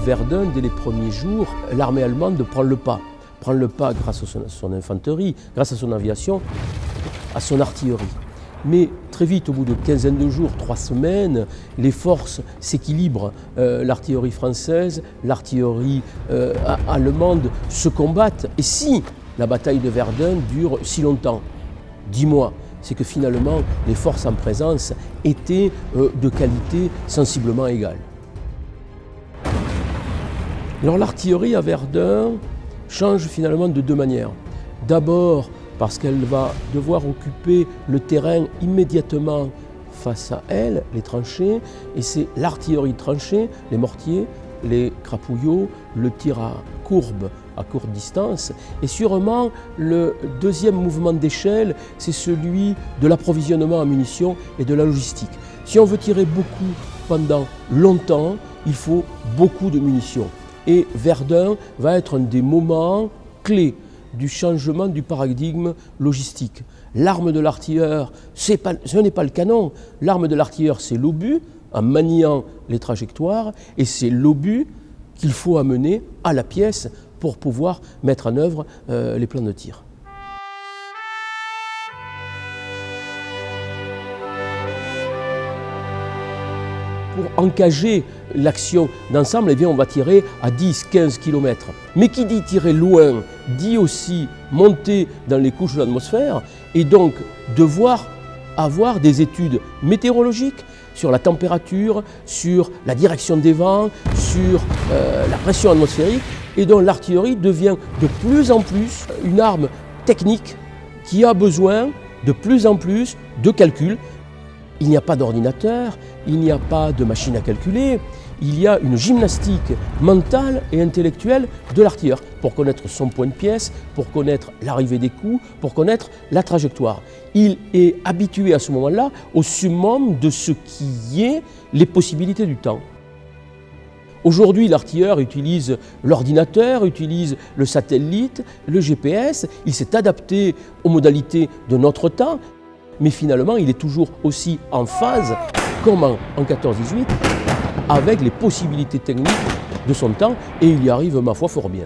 Verdun, dès les premiers jours, l'armée allemande prend le pas. Prend le pas grâce à son infanterie, grâce à son aviation, à son artillerie. Mais très vite, au bout de quinzaine de jours, 3 semaines, les forces s'équilibrent. L'artillerie française, l'artillerie allemande se combattent. Et si la bataille de Verdun dure si longtemps, 10 mois, c'est que finalement, les forces en présence étaient de qualité sensiblement égale. Alors l'artillerie à Verdun change finalement de 2 manières. D'abord, parce qu'elle va devoir occuper le terrain immédiatement face à elle, les tranchées, et c'est l'artillerie de tranchées, les mortiers, les crapouillots, le tir à courbe, à courte distance, et sûrement le deuxième mouvement d'échelle, c'est celui de l'approvisionnement en munitions et de la logistique. Si on veut tirer beaucoup pendant longtemps, il faut beaucoup de munitions. Et Verdun va être un des moments clés du changement du paradigme logistique. L'arme de l'artilleur, ce n'est pas le canon. L'arme de l'artilleur, c'est l'obus, en maniant les trajectoires, et c'est l'obus qu'il faut amener à la pièce pour pouvoir mettre en œuvre les plans de tir. Pour encager l'action d'ensemble, eh bien, on va tirer à 10-15 km. Mais qui dit tirer loin, dit aussi monter dans les couches de l'atmosphère et donc devoir avoir des études météorologiques sur la température, sur la direction des vents, sur la pression atmosphérique. Et donc l'artillerie devient de plus en plus une arme technique qui a besoin de plus en plus de calculs. Il n'y a pas d'ordinateur, il n'y a pas de machine à calculer, il y a une gymnastique mentale et intellectuelle de l'artilleur pour connaître son point de pièce, pour connaître l'arrivée des coups, pour connaître la trajectoire. Il est habitué à ce moment-là au summum de ce qui est les possibilités du temps. Aujourd'hui, l'artilleur utilise l'ordinateur, utilise le satellite, le GPS, il s'est adapté aux modalités de notre temps. Mais finalement, il est toujours aussi en phase, comme en 14-18, avec les possibilités techniques de son temps, et il y arrive, ma foi, fort bien.